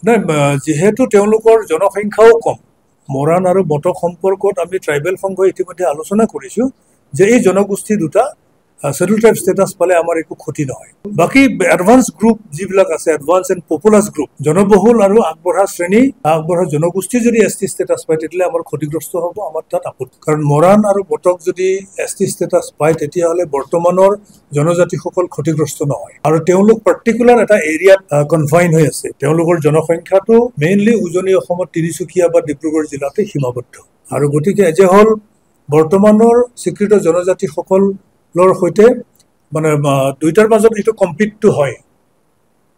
নাই যেহেতু তেওঁলোকৰ জনসংখ্যাও কম, মৰাণ আৰু বটক সম্পৰ্কত আমি ট্ৰাইবেল সংঘই ইতিমধ্যে আলোচনা কৰিছোঁ যে এই জনগোষ্ঠী দুটা শেডুল ট্ৰাইব ষ্টেটাছ পালে আমাৰ একো ক্ষতি নহয়। বাকী এডভান্স গ্ৰুপ যিবিলাক আছে, এডভান্স এণ্ড পপুলাছ গ্ৰুপ, জনবহুল আৰু আগবঢ়া শ্ৰেণী, আগবঢ়া জনগোষ্ঠী যদি এছ টি ষ্টেটাছ পায় তেতিয়াহ'লে আমাৰ ক্ষতিগ্ৰস্ত হ'ব, আমাৰ তাত আপত্তি। কাৰণ মৰাণ আৰু বটক যদি এছ টি ষ্টেটাছ পায় তেতিয়াহ'লে বৰ্তমানৰ জনজাতিসকল ক্ষতিগ্ৰস্ত নহয়, আৰু তেওঁলোক পাৰ্টিকুলাৰ এটা এৰিয়াত কনফাইন হৈ আছে। তেওঁলোকৰ জনসংখ্যাটো মেইনলি উজনি অসমত তিনিচুকীয়া বা ডিব্ৰুগড় জিলাতে সীমাবদ্ধ, আৰু গতিকে এজ এ হ'ল বৰ্তমানৰ স্বীকৃত জনজাতিসকলৰ সৈতে মানে দুইটাৰ মাজত এইটো কম্পিটটো হয়,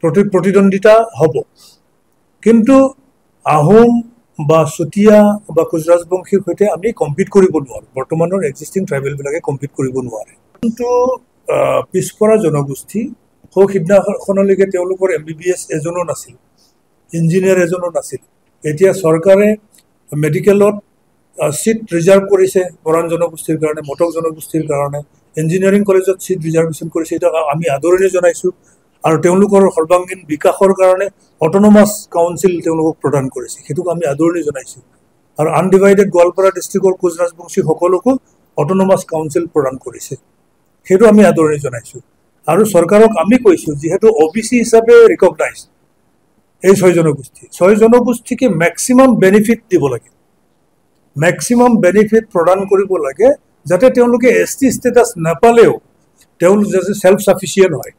প্ৰতিদ্বন্দ্বিতা হ'ব। কিন্তু আহোম বা চুতীয়া বা কোচ ৰাজবংশীৰ সৈতে আমি কম্পিট কৰিব নোৱাৰোঁ, বৰ্তমানৰ এক্সিষ্টিং ট্ৰাইবেলবিলাকে কম্পিট কৰিব নোৱাৰে। কিন্তু পিছপৰা জনগোষ্ঠী সিদিনাখনলৈকে তেওঁলোকৰ MBBS এজনো নাছিল, ইঞ্জিনিয়াৰ এজনো নাছিল। এতিয়া চৰকাৰে মেডিকেলত চিট ৰিজাৰ্ভ কৰিছে মৰাণ জনগোষ্ঠীৰ কাৰণে, মটক জনগোষ্ঠীৰ কাৰণে, ইঞ্জিনিয়াৰিং কলেজত চিট ৰিজাৰ্ভেশ্যন কৰিছে, এতিয়া আমি আদৰণি জনাইছোঁ। আৰু তেওঁলোকৰ সৰ্বাংগীন বিকাশৰ কাৰণে অট'নমাছ কাউন্সিল তেওঁলোকক প্ৰদান কৰিছে, সেইটোক আমি আদৰণি জনাইছোঁ। আৰু আনডিভাইডেড গোৱালপাৰা ডিষ্ট্ৰিক্টৰ কোচ ৰাজবংশীসকলকো অট'নমাছ কাউন্সিল প্ৰদান কৰিছে, সেইটো আমি আদৰণি জনাইছোঁ। আৰু চৰকাৰক আমি কৈছোঁ যিহেতু OBC হিচাপে ৰিকগনাইজ এই 6 জনগোষ্ঠীকে মেক্সিমাম বেনিফিট দিব লাগে, মেক্সিমাম বেনিফিট প্ৰদান কৰিব লাগে, যাতে তেওঁলোকে ST ষ্টেটাছ নাপালেও তেওঁলোক যাতে ছেল্ফ ছাফিচিয়েণ্ট হয়।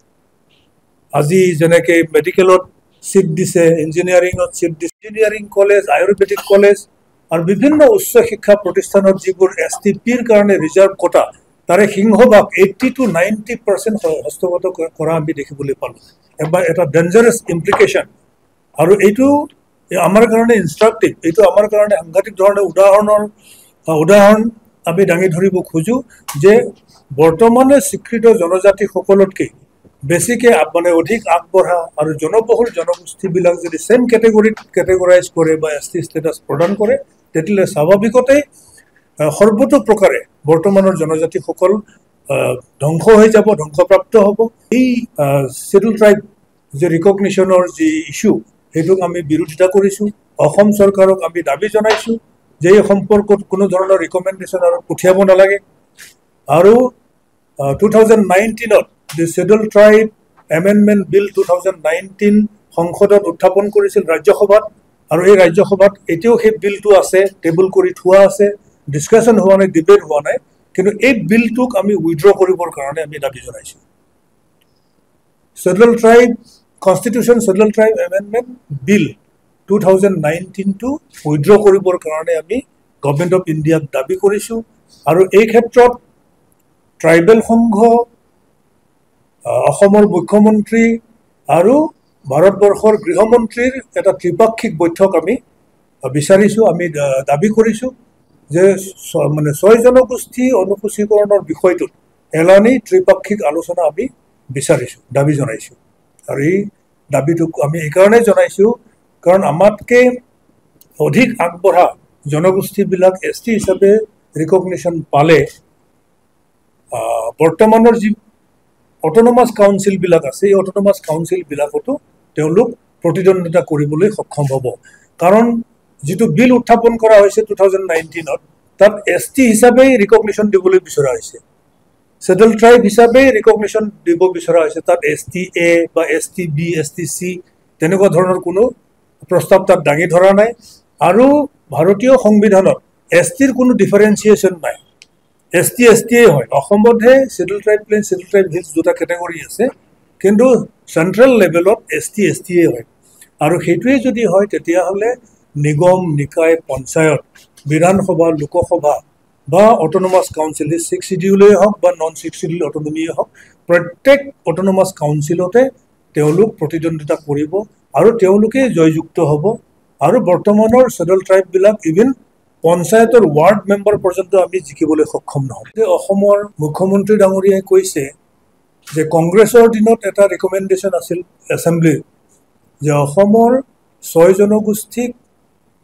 আজি যেনেকৈ মেডিকেলত চিট দিছে, ইঞ্জিনিয়াৰিঙত চিট দিছে, ইঞ্জিনিয়াৰিং কলেজ, আয়ুৰ্বেদিক কলেজ আৰু বিভিন্ন উচ্চ শিক্ষা প্ৰতিষ্ঠানত যিবোৰ STPৰ কাৰণে ৰিজাৰ্ভ কোটা, তাৰে সিংহভাগ 80 to 90% হস্তগত কৰা আমি দেখিবলৈ পালোঁ। এবাৰ এটা ডেঞ্জাৰাছ ইমপ্লিকেশ্যন, আৰু এইটো আমাৰ কাৰণে ইনষ্ট্ৰাকটিভ, এইটো আমাৰ কাৰণে সাংঘাতিক ধৰণে উদাহৰণ আমি দাঙি ধৰিব খোজোঁ যে বৰ্তমানে স্বীকৃত জনজাতিসকলতকৈ বেছিকৈ মানে অধিক আগবঢ়া আৰু জনবহুল জনগোষ্ঠীবিলাক যদি চেম কেটেগৰীত কেটেগৰাইজ কৰে বা ST ষ্টেটাছ প্ৰদান কৰে, তেতিয়াহ'লে স্বাভাৱিকতেই সৰ্বতো প্ৰকাৰে বৰ্তমানৰ জনজাতিসকল ধ্বংস হৈ যাব, ধ্বংসপ্ৰাপ্ত হ'ব। এই শেডুল ট্ৰাইব যে ৰিকগনিশ্যনৰ যি ইছ্যু, সেইটোক আমি বিৰোধিতা কৰিছোঁ। অসম চৰকাৰক আমি দাবী জনাইছোঁ যে এই সম্পৰ্কত কোনো ধৰণৰ ৰিকমেণ্ডেশ্যন আৰু পঠিয়াব নালাগে। আৰু 2019ত দি শেডুল ট্ৰাইব এমেণ্ডমেণ্ট বিল 2019 সংসদত উত্থাপন কৰিছিল ৰাজ্যসভাত, আৰু এই ৰাজ্যসভাত এতিয়াও সেই বিলটো আছে, টেবুল কৰি থোৱা আছে, ডিছকাশ্যন হোৱা নাই, ডিবেট হোৱা নাই। কিন্তু এই বিলটোক আমি উইড্ৰ কৰিবৰ কাৰণে আমি দাবী জনাইছোঁ। Schedule tribe constitution schedule tribe amendment bill 2019টো উইড্ৰ কৰিবৰ কাৰণে আমি গভৰ্ণমেণ্ট অফ ইণ্ডিয়াক দাবী কৰিছোঁ। আৰু এই ক্ষেত্ৰত ট্ৰাইবেল সংঘ, অসমৰ মুখ্যমন্ত্ৰী আৰু ভাৰতবৰ্ষৰ গৃহমন্ত্ৰীৰ এটা ত্ৰিপাক্ষিক বৈঠক আমি বিচাৰিছোঁ, আমি দাবী কৰিছোঁ যে মানে 6 জনগোষ্ঠী অনুসূচীকৰণৰ বিষয়টোত এলানি ত্ৰিপাক্ষিক আলোচনা আমি বিচাৰিছোঁ, দাবী জনাইছোঁ। আৰু এই দাবীটোক আমি এইকাৰণে জনাইছোঁ কাৰণ আমাতকৈ অধিক আগবঢ়া জনগোষ্ঠীবিলাক ST হিচাপে ৰিকগনিশ্যন পালে বৰ্তমানৰ যি অট'নমাছ কাউন্সিলবিলাক আছে, এই অট'নমাছ কাউন্সিলবিলাকতো তেওঁলোক প্ৰতিদ্বন্দ্বিতা কৰিবলৈ সক্ষম হ'ব। কাৰণ যিটো বিল উত্থাপন কৰা হৈছে 2019ত, তাত ST হিচাপেই ৰিকগনিশ্যন দিবলৈ বিচৰা হৈছে, শেডুল ট্ৰাইব হিচাপেই ৰিকগনিশ্যন দিব বিচৰা হৈছে। তাত STA বা STB, STC তেনেকুৱা ধৰণৰ কোনো প্ৰস্তাৱ তাত দাঙি ধৰা নাই। আৰু ভাৰতীয় সংবিধানত STৰ কোনো ডিফাৰেঞ্চিয়েশ্যন নাই, ST STয়ে হয়। অসমতহে schedule tribe plain, schedule tribe hills দুটা কেটেগৰী আছে, কিন্তু চেণ্ট্ৰেল লেভেলত ST STয়ে হয়। আৰু সেইটোৱে যদি হয় তেতিয়াহ'লে নিগম, নিকায়, পঞ্চায়ত, বিধানসভা, লোকসভা বা অট'নমাছ কাউন্সিল, 6 শিডিউলেই হওক বা নন 6 শিডিউল অট'নমিয়ে হওক, প্ৰত্যেক অট'নমাছ কাউন্সিলতে তেওঁলোক প্ৰতিদ্বন্দ্বিতা কৰিব আৰু তেওঁলোকেই জয়যুক্ত হ'ব। আৰু বৰ্তমানৰ শেডুল ট্ৰাইববিলাক ইভিন পঞ্চায়তৰ ৱাৰ্ড মেম্বাৰ পৰ্যন্ত আমি জিকিবলৈ সক্ষম নহ'ম। অসমৰ মুখ্যমন্ত্ৰী ডাঙৰীয়াই কৈছে যে কংগ্ৰেছৰ দিনত এটা ৰিকমেণ্ডেশ্যন আছিল এছেম্বলিৰ যে অসমৰ 6 জনগোষ্ঠীক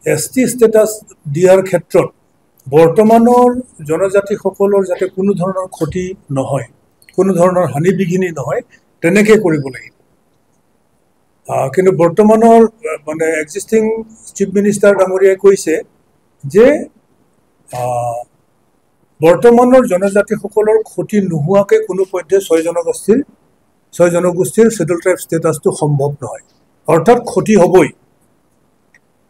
ST ষ্টেটাছ দিয়াৰ ক্ষেত্ৰত বৰ্তমানৰ জনজাতিসকলৰ যাতে কোনো ধৰণৰ ক্ষতি নহয়, কোনো ধৰণৰ হানি বিঘিনি নহয়, তেনেকৈ কৰিব লাগিব। কিন্তু বৰ্তমানৰ মানে এক্সিষ্টিং চিফ মিনিষ্টাৰ ডাঙৰীয়াই কৈছে যে বৰ্তমানৰ জনজাতিসকলৰ ক্ষতি নোহোৱাকৈ কোনো পধ্যে ছয় জনগোষ্ঠীৰ শিডিউল ট্ৰাইব ষ্টেটাছটো সম্ভৱ নহয়, অৰ্থাৎ ক্ষতি হ'বই।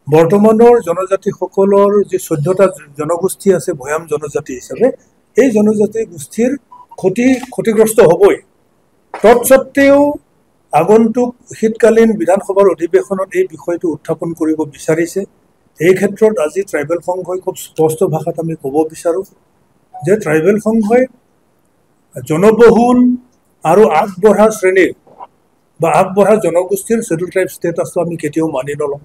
বৰ্তমানৰ জনজাতিসকলৰ যি 14টা জনগোষ্ঠী আছে ভৈয়াম জনজাতি হিচাপে, এই জনজাতি গোষ্ঠীৰ ক্ষতিগ্ৰস্ত হ'বই। তৎসত্ত্বেও আগন্তুক শীতকালীন বিধানসভাৰ অধিৱেশনত এই বিষয়টো উত্থাপন কৰিব বিচাৰিছে। এই ক্ষেত্ৰত আজি ট্ৰাইবেল সংঘই খুব স্পষ্ট ভাষাত আমি ক'ব বিচাৰোঁ যে ট্ৰাইবেল সংঘই জনবহুল আৰু আগবঢ়া শ্ৰেণীৰ বা আগবঢ়া জনগোষ্ঠীৰ শিডিউল ট্ৰাইব ষ্টেটাছটো আমি কেতিয়াও মানি নলওঁ,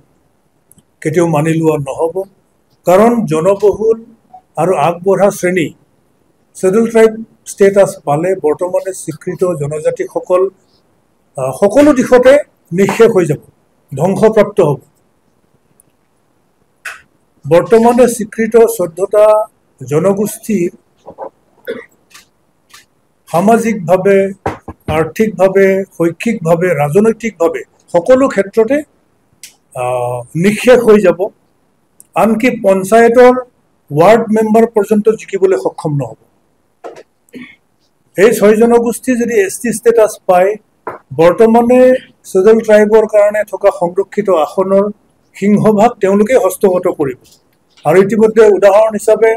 কেতিয়াও মানি লোৱা নহ'ব। কাৰণ জনবহুল আৰু আগবঢ়া শ্ৰেণী শিডিউল ট্ৰাইব ষ্টেটাছ পালে বৰ্তমানে স্বীকৃত জনজাতিসকল সকলো দিশতে নিঃশেষ হৈ যাব, ধ্বংসপ্ৰাপ্ত হ'ব। বৰ্তমানে স্বীকৃত 14টা জনগোষ্ঠীৰ সামাজিকভাৱে, আৰ্থিকভাৱে, শৈক্ষিকভাৱে, ৰাজনৈতিকভাৱে সকলো ক্ষেত্ৰতে নিঃশেষ হৈ যাব। আনকি পঞ্চায়তৰ ৱাৰ্ড মেম্বাৰ পৰ্যন্ত জিকিবলৈ সক্ষম নহ'ব। এই 6 জনগোষ্ঠী যদি ST ষ্টেটাছ পায়, বৰ্তমানে শিডিউল ট্ৰাইবৰ কাৰণে থকা সংৰক্ষিত আসনৰ সিংহভাগ তেওঁলোকে হস্তগত কৰিব। আৰু ইতিমধ্যে উদাহৰণ হিচাপে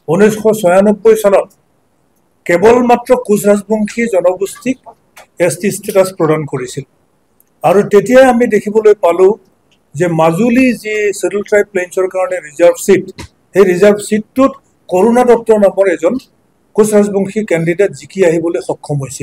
1996 চনত কেৱল মাত্ৰ কোচ ৰাজবংশী জনগোষ্ঠীক ST ষ্টেটাছ প্ৰদান কৰিছিল। আৰু তেতিয়াই আমি দেখিবলৈ পালোঁ যে মাজুলী যি শিডিউল ট্ৰাইব প্লেইনছৰ কাৰণে ৰিজাৰ্ভ ছিট, সেই ৰিজাৰ্ভ ছিটটোত কৰুণা দত্ত নামৰ এজন কোচ ৰাজবংশী কেণ্ডিডেট জিকি আহিবলৈ সক্ষম হৈছিল।